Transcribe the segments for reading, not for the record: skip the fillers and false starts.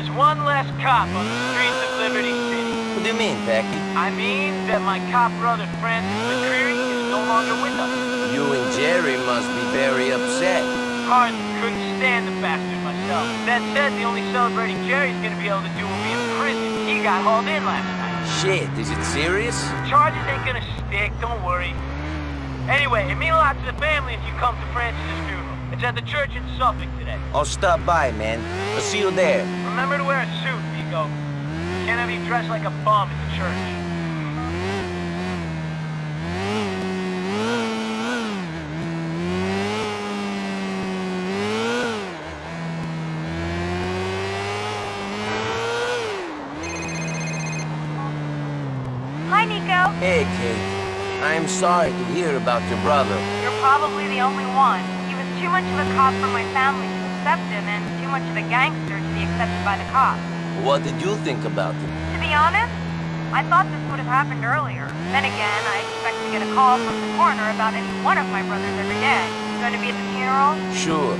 There's one less cop on the streets of Liberty City. What do you mean, Packie? I mean that my cop brother Patrick McReary is no longer with us. You and Jerry must be very upset. Hardly couldn't stand the bastard myself. That said, the only celebrating Jerry's gonna be able to do will be in prison. He got hauled in last night. Shit, is it serious? Charges ain't gonna stick, don't worry. Anyway, it means a lot to the family if you come to Francis's funeral. It's at the church in Suffolk today. I'll stop by, man. I'll see you there. Remember to wear a suit, Niko. Can't have you dressed like a bum at the church. Hi, Niko. Hey, Kate. I'm sorry to hear about your brother. You're probably the only one. He was too much of a cop for my family to accept him, and too much of a gangster to be accepted by the cops. What did you think about him? To be honest, I thought this would have happened earlier. Then again, I expect to get a call from the coroner about any one of my brothers every day. You going to be at the funeral? Sure.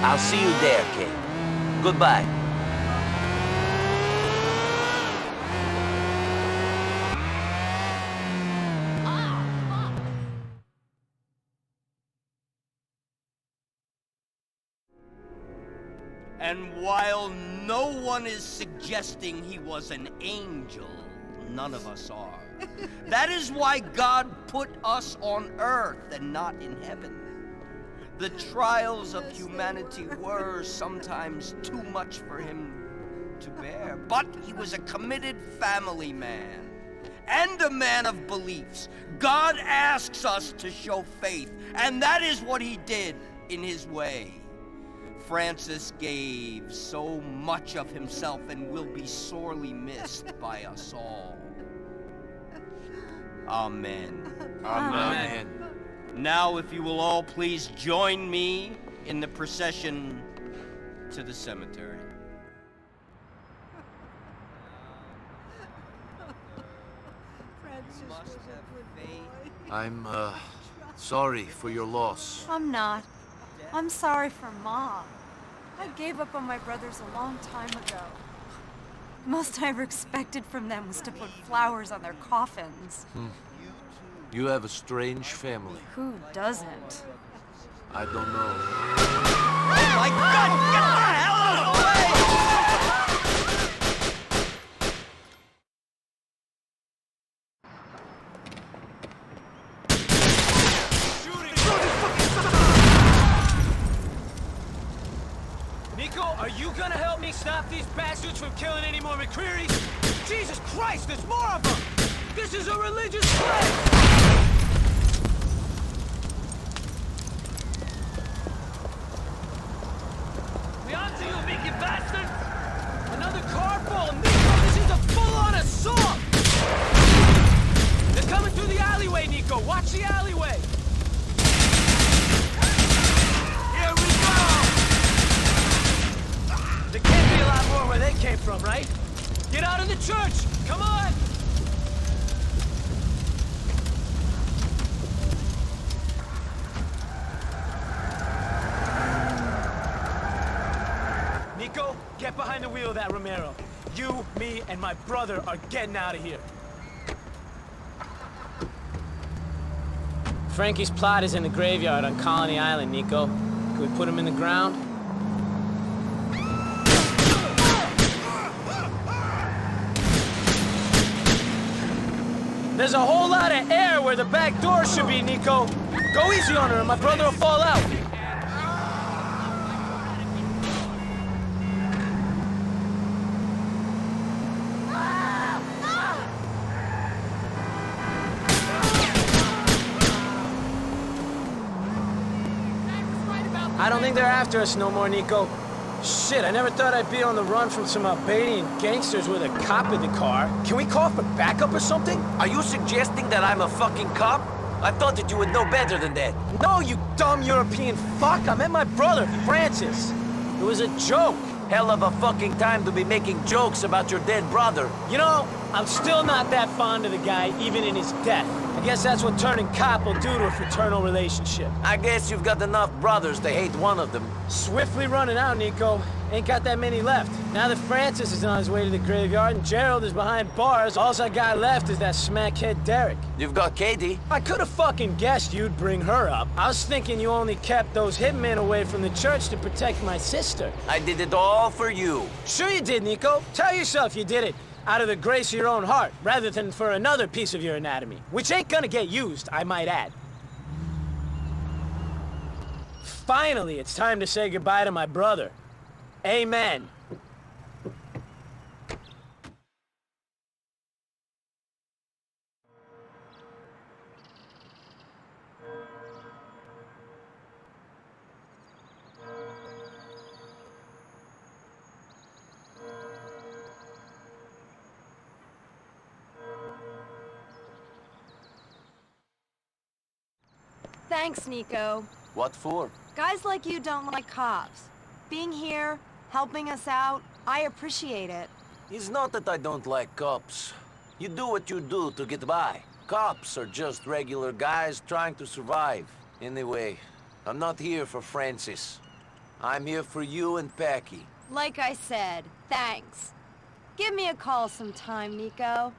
I'll see you there, Kate. Goodbye. And while no one is suggesting he was an angel, none of us are. That is why God put us on earth and not in heaven. The trials of humanity were sometimes too much for him to bear, but he was a committed family man and a man of beliefs. God asks us to show faith, and that is what he did in his way. Francis gave so much of himself and will be sorely missed by us all. Amen. Amen. Now, if you will all please join me in the procession to the cemetery. You must have faith. I'm, sorry for your loss. I'm not. I'm sorry for Mom. I gave up on my brothers a long time ago. The most I ever expected from them was to put flowers on their coffins. You have a strange family. Who doesn't? I don't know. Oh my God! Get the hell out of the way! Niko, are you gonna help me stop these bastards from killing any more McRearys? Jesus Christ, there's more of them! This is a religious plague! We on to you, Mickey bastards! Another car full! Niko, this is a full-on assault! They're coming through the alleyway, Niko! Watch the alleyway! Here we go! There can't be a lot more where they came from, right? Get out of the church! Come on! Niko, get behind the wheel of that Romero. You, me, and my brother are getting out of here. Frankie's plot is in the graveyard on Colony Island, Niko. Can we put him in the ground? There's a whole lot of air where the back door should be, Niko. Go easy on her and my brother will fall out. I don't think they're after us no more, Niko. Shit, I never thought I'd be on the run from some Albanian gangsters with a cop in the car. Can we call for backup or something? Are you suggesting that I'm a fucking cop? I thought that you would know better than that. No, you dumb European fuck! I met my brother, Francis. It was a joke. Hell of a fucking time to be making jokes about your dead brother. You know, I'm still not that fond of the guy, even in his death. I guess that's what turning cop will do to a fraternal relationship. I guess you've got enough brothers to hate one of them. Swiftly running out, Niko. Ain't got that many left. Now that Francis is on his way to the graveyard and Gerald is behind bars, all I got left is that smackhead Derrick. You've got Katie. I could have fucking guessed you'd bring her up. I was thinking you only kept those hitmen away from the church to protect my sister. I did it all for you. Sure you did, Niko. Tell yourself you did it out of the grace of your own heart, rather than for another piece of your anatomy, which ain't gonna get used, I might add. Finally, it's time to say goodbye to my brother. Amen. Thanks, Niko. What for? Guys like you don't like cops. Being here, helping us out, I appreciate it. It's not that I don't like cops. You do what you do to get by. Cops are just regular guys trying to survive. Anyway, I'm not here for Francis. I'm here for you and Packie. Like I said, thanks. Give me a call sometime, Niko.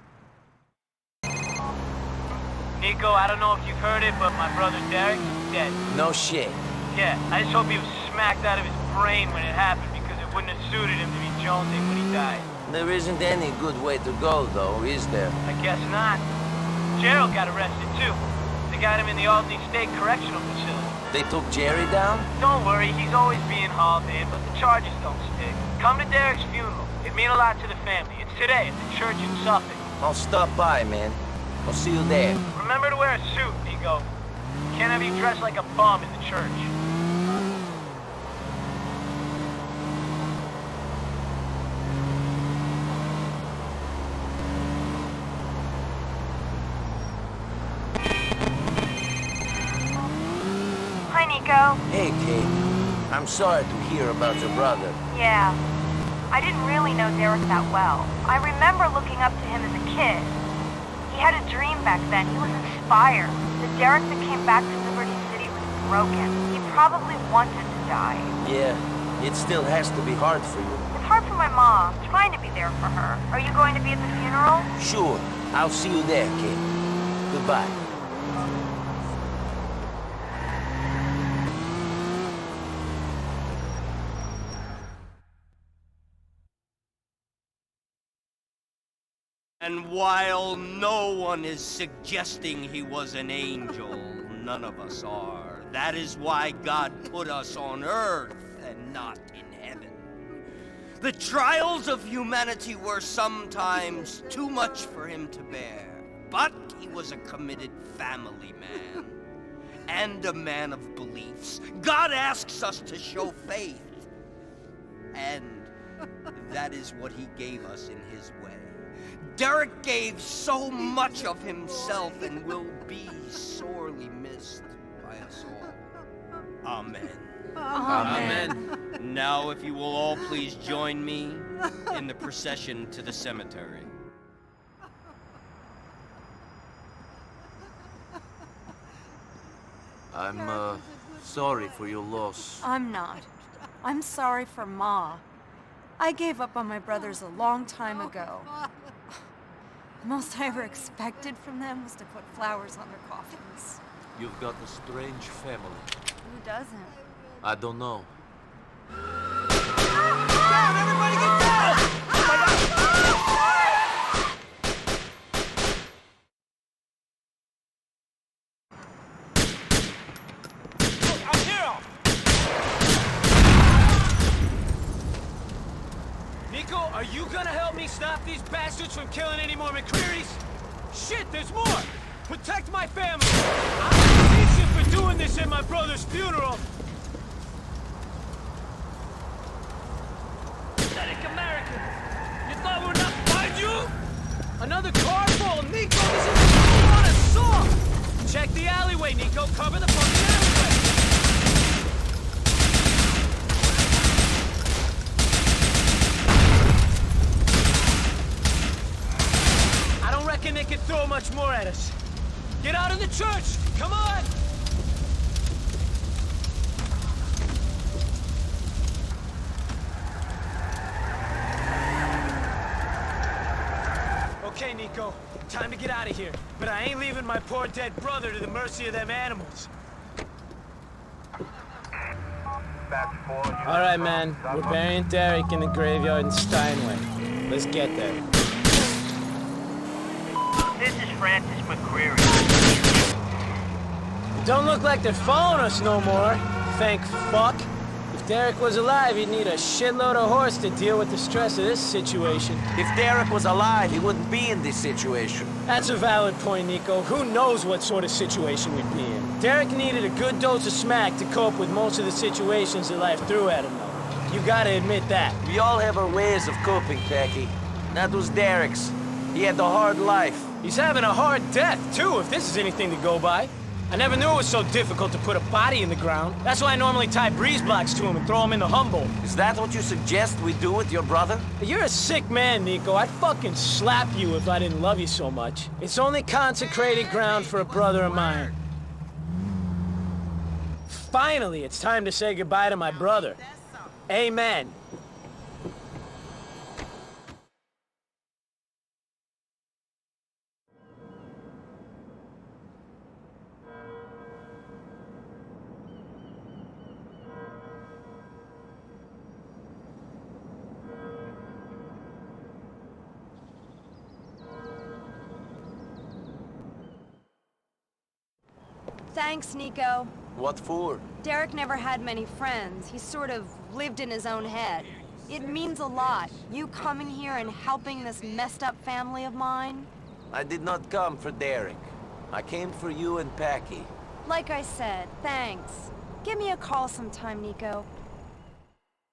Niko, I don't know if you've heard it, but my brother Derrick is dead. No shit. Yeah, I just hope he was smacked out of his brain when it happened, because it wouldn't have suited him to be jonesing when he died. There isn't any good way to go, though, is there? I guess not. Gerald got arrested, too. They got him in the Albany State Correctional Facility. They took Jerry down? Don't worry, he's always being hauled in, but the charges don't stick. Come to Derrick's funeral. It'd mean a lot to the family. It's today at the church in Suffolk. I'll stop by, man. I'll see you there. Remember to wear a suit, Niko. Can't have you dressed like a bum in the church. Hi, Niko. Hey, Kate. I'm sorry to hear about your brother. Yeah. I didn't really know Derrick that well. I remember looking up to him as a kid. He had a dream back then. He was inspired. The Derrick that came back to Liberty City was broken. He probably wanted to die. Yeah, it still has to be hard for you. It's hard for my mom, trying to be there for her. Are you going to be at the funeral? Sure. I'll see you there, Kate. Goodbye. And while no one is suggesting he was an angel, none of us are. That is why God put us on Earth and not in heaven. The trials of humanity were sometimes too much for him to bear, but he was a committed family man and a man of beliefs. God asks us to show faith, and that is what he gave us in his way. Derrick gave so much of himself and will be sorely missed by us all. Amen. Amen. Now, if you will all please join me in the procession to the cemetery. I'm, sorry for your loss. I'm not. I'm sorry for Ma. I gave up on my brothers a long time ago. The most I ever expected from them was to put flowers on their coffins. You've got a strange family. Who doesn't? I don't know. Down! Everybody get down! Look, I'm here! Niko, are you gonna help me stop these bastards from killing any more McRearys? Shit, there's more! Protect my family! I'm decent for doing this at my brother's funeral! Pathetic American! You thought we were not behind you? Another car full! Niko, this is a full-on assault! Check the alleyway, Niko! Cover the fucking alleyway! much more at us. Get out of the church! Come on! Okay, Niko. Time to get out of here. But I ain't leaving my poor dead brother to the mercy of them animals. Alright, man. We're burying Derrick in the graveyard in Steinway. Let's get there. This is Francis McReary. Don't look like they're following us no more. Thank fuck. If Derrick was alive, he'd need a shitload of horse to deal with the stress of this situation. If Derrick was alive, he wouldn't be in this situation. That's a valid point, Niko. Who knows what sort of situation we'd be in? Derrick needed a good dose of smack to cope with most of the situations that life threw at him, though. You gotta admit that. We all have our ways of coping, Packie. That was Derrick's. He had a hard life. He's having a hard death, too, if this is anything to go by. I never knew it was so difficult to put a body in the ground. That's why I normally tie breeze blocks to him and throw him in the Humboldt. Is that what you suggest we do with your brother? You're a sick man, Niko. I'd fucking slap you if I didn't love you so much. It's only consecrated ground for a brother of mine. Finally, it's time to say goodbye to my brother. Amen. Thanks, Niko. What for? Derrick never had many friends. He sort of lived in his own head. It means a lot, you coming here and helping this messed up family of mine. I did not come for Derrick. I came for you and Packie. Like I said, thanks. Give me a call sometime, Niko.